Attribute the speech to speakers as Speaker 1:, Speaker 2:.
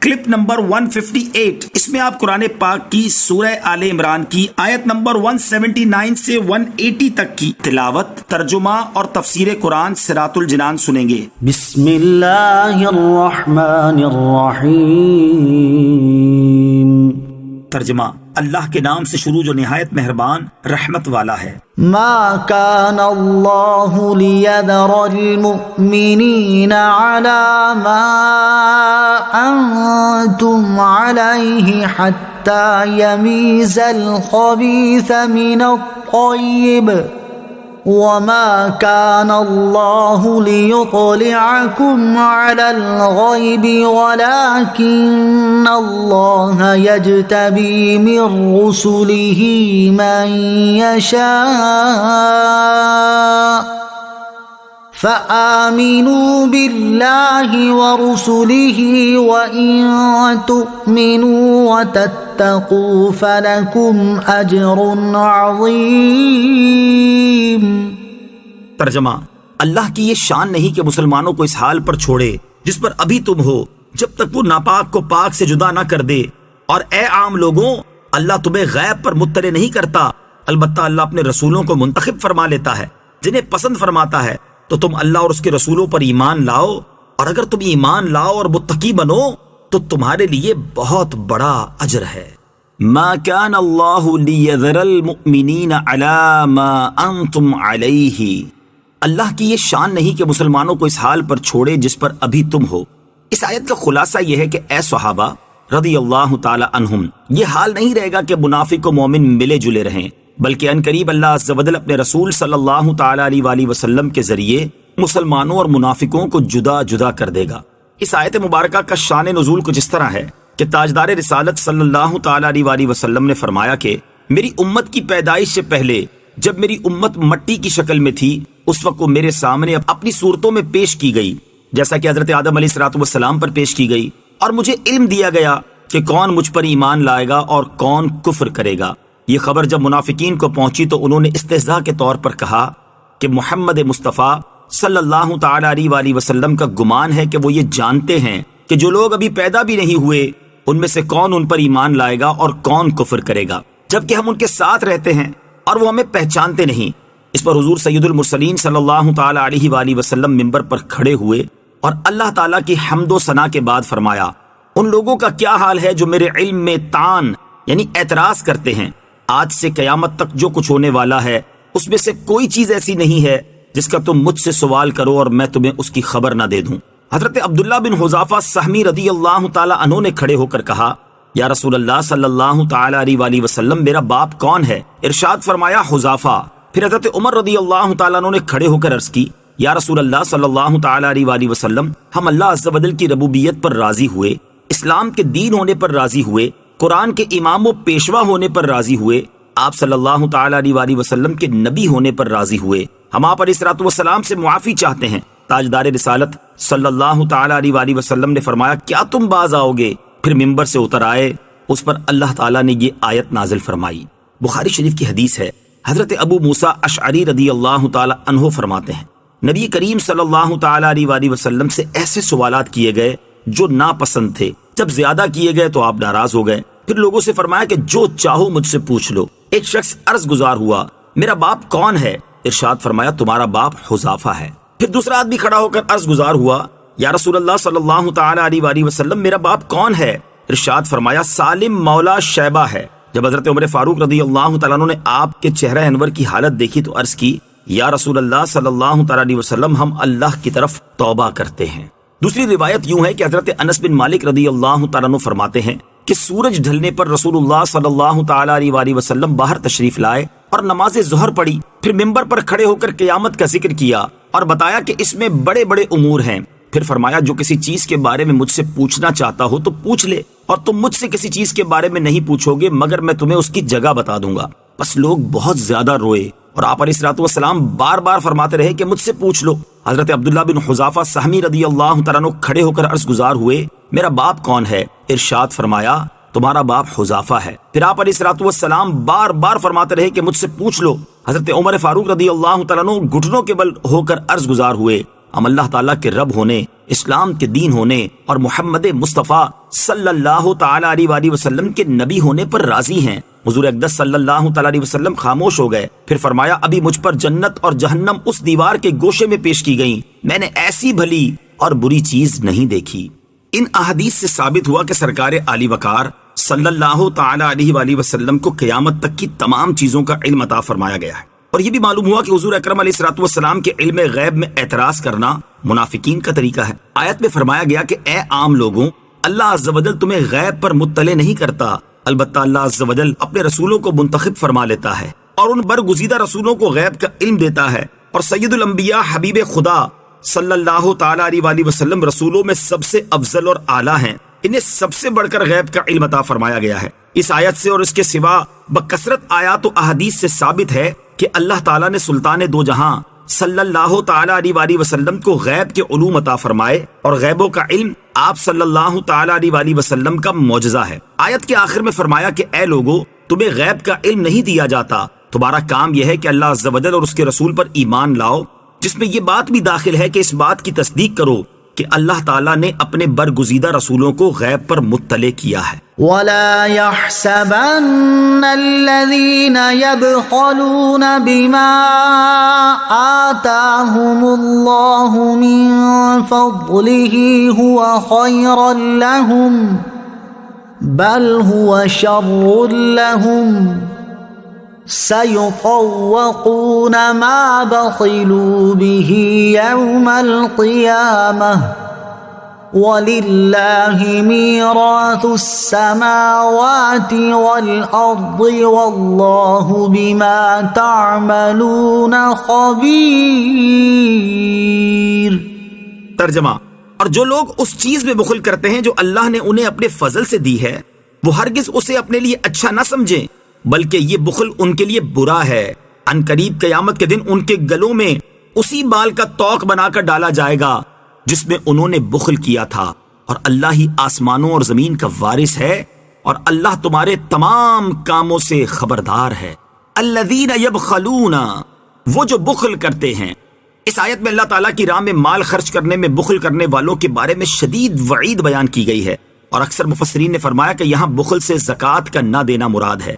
Speaker 1: Clip number 158، اس میں آپ قرآن پاک کی سورہ آل عمران کی آیت نمبر 179 سے 180 تک کی تلاوت، ترجمہ اور تفسیر قرآن صراط الجنان سنیں گے۔
Speaker 2: بسم اللہ الرحمن الرحیم۔
Speaker 1: ترجمہ، اللہ کے نام سے شروع جو نہایت مہربان رحمت والا ہے۔
Speaker 2: ما كان الله ليذر المؤمنين على ما أنتم عليه حتى يميز الخبيث من الطيب وما كان الله ليطلعكم على الغيب ولكن الله يجتبي من رسله من يشاء فآمنوا بالله ورسله وإن تؤمنوا وتتقوا فلكم أجر عظيم۔
Speaker 1: ترجمہ، اللہ کی یہ شان نہیں کہ مسلمانوں کو اس حال پر چھوڑے جس پر ابھی تم ہو، جب تک وہ ناپاک کو پاک سے جدا نہ کر دے۔ اور اے عام لوگوں، اللہ تمہیں غیب پر مطلع نہیں کرتا، البتہ اللہ اپنے رسولوں کو منتخب فرما لیتا ہے جنہیں پسند فرماتا ہے۔ تو تم اللہ اور اس کے رسولوں پر ایمان لاؤ، اور اگر تم ایمان لاؤ اور متقی بنو تو تمہارے لیے بہت بڑا اجر ہے۔ ما كان الله ليذر المؤمنين على ما انتم عليه، اللہ کی یہ شان نہیں کہ مسلمانوں کو اس حال پر چھوڑے جس پر ابھی تم ہو۔ اس آیت کا خلاصہ یہ ہے کہ اے صحابہ رضی اللہ تعالی عنہم، یہ حال نہیں رہے گا کہ منافق و مومن ملے جلے رہیں، بلکہ عنقریب اللہ عز و جل اپنے رسول صلی اللہ تعالی علیہ وآلہ وسلم کے ذریعے مسلمانوں اور منافقوں کو جدا جدا کر دے گا۔ اس آیت مبارکہ کا شان نزول کچھ اس طرح ہے کہ تاجدار رسالت صلی اللہ تعالی علیہ وآلہ وسلم نے فرمایا کہ میری امت کی پیدائش سے پہلے جب میری امت مٹی کی شکل میں تھی، اس وقت وہ میرے سامنے اپنی صورتوں میں پیش کی گئی، جیسا کہ حضرت آدم علیہ السلام پر پیش کی گئی، اور مجھے علم دیا گیا کہ کون مجھ پر ایمان لائے گا اور کون کفر کرے گا۔ یہ خبر جب منافقین کو پہنچی تو انہوں نے استہزاء کے طور پر کہا کہ محمد مصطفیٰ صلی اللہ تعالی علیہ وآلہ وسلم کا گمان ہے کہ وہ یہ جانتے ہیں کہ جو لوگ ابھی پیدا بھی نہیں ہوئے ان میں سے کون ان پر ایمان لائے گا اور کون کفر کرے گا، جبکہ ہم ان کے ساتھ رہتے ہیں اور وہ ہمیں پہچانتے نہیں۔ اس پر حضور سید المرسلین صلی اللہ تعالی علیہ وآلہ وسلم منبر پر کھڑے ہوئے اور اللہ تعالیٰ کی حمد و ثنا کے بعد فرمایا، ان لوگوں کا کیا حال ہے جو میرے علم میں طعن یعنی اعتراض کرتے ہیں۔ آج سے قیامت تک جو کچھ ہونے والا ہے اس میں سے کوئی چیز ایسی نہیں ہے جس کا تم مجھ سے سوال کرو اور میں تمہیں اس کی خبر نہ دے دوں۔ حضرت عبداللہ بن حذافہ سہمی رضی اللہ تعالی عنہ نے کھڑے ہو کر کہا، یا رسول اللہ صلی اللہ تعالی علیہ وآلہ وسلم، میرا باپ کون ہے؟ ارشاد فرمایا، حذافہ۔ پھر حضرت عمر رضی اللہ تعالی عنہ نے کھڑے ہو کر عرض کی، یا رسول اللہ صلی اللہ تعالی علیہ وآلہ وسلم، ہم اللہ عز و جل کی ربوبیت پر راضی ہوئے، اسلام کے دین ہونے پر راضی ہوئے، قرآن کے امام و پیشوا ہونے پر راضی ہوئے، آپ صلی اللہ تعالی علیہ وآلہ وسلم کے نبی ہونے پر راضی ہوئے، ہم آپ علیہ الصلوۃ والسلام سے معافی چاہتے ہیں۔ تاجدار رسالت صلی اللہ تعالی علیہ وآلہ وسلم نے فرمایا، کیا تم باز آؤ گے؟ پھر ممبر سے اتر آئے۔ اس پر اللہ تعالیٰ نے یہ آیت نازل فرمائی۔ بخاری شریف کی حدیث ہے، حضرت ابو موسیٰ اشعری رضی اللہ تعالی عنہ فرماتے ہیں، نبی کریم صلی اللہ تعالی علیہ وآلہ وسلم سے ایسے سوالات کیے گئے جو ناپسند تھے، جب زیادہ کیے گئے تو آپ ناراض ہو گئے۔ پھر لوگوں سے فرمایا کہ جو چاہو مجھ سے پوچھ لو۔ ایک شخص عرض گزار ہوا، میرا باپ کون ہے؟ ارشاد فرمایا، تمہارا باپ حذافہ ہے۔ پھر دوسرا آدمی کھڑا ہو کر عرض گزار ہوا، یا رسول اللہ صلی اللہ تعالی علیہ وآلہ وسلم، میرا باپ کون ہے؟ ارشاد فرمایا، سالم مولا شیبہ ہے۔ جب حضرت عمر فاروق رضی اللہ تعالیٰ عنہ نے آپ کے چہرہ انور کی حالت دیکھی تو عرض کی، یا رسول اللہ صلی اللہ تعالی علیہ وسلم، ہم اللہ کی طرف توبہ کرتے ہیں۔ دوسری روایت یوں ہے کہ حضرت انس بن مالک رضی اللہ تعالیٰ عنہ فرماتے ہیں کہ سورج ڈھلنے پر رسول اللہ صلی اللہ تعالی علیہ وآلہ وسلم باہر تشریف لائے اور نماز ظہر پڑھی، پھر ممبر پر کھڑے ہو کر قیامت کا ذکر کیا اور بتایا کہ اس میں بڑے بڑے امور ہیں۔ پھر فرمایا، جو کسی چیز کے بارے میں مجھ سے پوچھنا چاہتا ہو تو پوچھ لے، اور تم مجھ سے کسی چیز کے بارے میں نہیں پوچھو گے مگر میں تمہیں اس کی جگہ بتا دوں گا۔ بس لوگ بہت زیادہ روئے اور آپ علیہ الصلوۃ والسلام بار بار فرماتے رہے کہ مجھ سے پوچھ لو۔ حضرت عبداللہ بن حذافہ سہمی رضی اللہ تعالیٰ عنہ کھڑے ہو کر عرض گزار ہوئے، میرا باپ کون ہے؟ ارشاد فرمایا، تمہارا باپ حذافہ ہے۔ پھر آپ علیہ الصلوۃ والسلام بار بار فرماتے رہے کہ مجھ سے پوچھ لو۔ حضرت عمر فاروق رضی اللہ تعالیٰ عنہ گھٹنوں کے بل ہو کر عرض گزار ہوئے، ہم اللہ تعالیٰ کے رب ہونے، اسلام کے دین ہونے اور محمد مصطفیٰ صلی اللہ تعالیٰ علیہ وآلہ وسلم کے نبی ہونے پر راضی ہیں۔ حضور اقدس صلی اللہ تعالیٰ علیہ وسلم خاموش ہو گئے، پھر فرمایا ابھی مجھ پر جنت اور جہنم اس دیوار کے گوشے میں پیش کی گئیں، میں نے ایسی بھلی اور بری چیز نہیں دیکھی۔ ان احادیث سے ثابت ہوا کہ سرکار عالی وقار صلی اللہ تعالیٰ علیہ وآلہ وسلم کو قیامت تک کی تمام چیزوں کا علم عطا فرمایا گیا ہے، اور یہ بھی معلوم ہوا کہ حضور اکرم علیہ الصلوۃ والسلام کے علم غیب میں اعتراض کرنا منافقین کا طریقہ ہے۔ آیت میں فرمایا گیا کہ اے عام لوگوں، اللہ عز و جل تمہیں غیب پر مطلع نہیں کرتا، البتہ اللہ عز و جل اپنے رسولوں کو منتخب فرما لیتا ہے اور ان برگزیدہ رسولوں کو غیب کا علم دیتا ہے، اور سید الانبیاء حبیب خدا صلی اللہ تعالیٰ علیہ وآلہ وسلم رسولوں میں سب سے افضل اور اعلیٰ ہیں، انہیں سب سے بڑھ کر غیب کا علم عطا فرمایا گیا ہے۔ اس آیت سے اور اس کے سوا بکثرت آیات و احادیث سے ثابت ہے کہ اللہ تعالیٰ نے سلطان دو جہاں صلی اللہ تعالیٰ علیہ وآلہ وسلم کو غیب کے علوم عطا فرمائے، اور غیبوں کا علم آپ صلی اللہ تعالیٰ علیہ وآلہ وسلم کا معجزہ ہے۔ آیت کے آخر میں فرمایا کہ اے لوگو، تمہیں غیب کا علم نہیں دیا جاتا، تمہارا کام یہ ہے کہ اللہ عز و جل اور اس کے رسول پر ایمان لاؤ، جس میں یہ بات بھی داخل ہے کہ اس بات کی تصدیق کرو کہ اللہ تعالیٰ نے اپنے برگزیدہ رسولوں کو غیب پر مطلع کیا ہے۔
Speaker 2: وَلَا يَحْسَبَنَّ الَّذِينَ يَبْخَلُونَ بِمَا آتَاهُمُ اللَّهُ مِن فَضْلِهِ هُوَ خَيْرًا لَهُمْ بَلْ هُوَ شَرٌّ لَهُمْ سَيُطَوَّقُونَ مَا بَخِلُوا بِهِ يَوْمَ الْقِيَامَةِ وَلِلَّهِ مِيرَاثُ السَّمَاوَاتِ وَالْأَرْضِ وَاللَّهُ بِمَا تَعْمَلُونَ خَبِيرٌ۔
Speaker 1: ترجمہ: اور جو لوگ اس چیز میں بخل کرتے ہیں جو اللہ نے انہیں اپنے فضل سے دی ہے، وہ ہرگز اسے اپنے لیے اچھا نہ سمجھیں، بلکہ یہ بخل ان کے لیے برا ہے۔ ان قریب قیامت کے دن ان کے گلوں میں اسی بال کا توق بنا کر ڈالا جائے گا جس میں انہوں نے بخل کیا تھا، اور اللہ ہی آسمانوں اور زمین کا وارث ہے، اور اللہ تمہارے تمام کاموں سے خبردار ہے۔ الذین یبخلون، وہ جو بخل کرتے ہیں۔ اس آیت میں اللہ تعالیٰ کی راہ میں مال خرچ کرنے میں بخل کرنے والوں کے بارے میں شدید وعید بیان کی گئی ہے، اور اکثر مفسرین نے فرمایا کہ یہاں بخل سے زکوٰۃ کا نہ دینا مراد ہے۔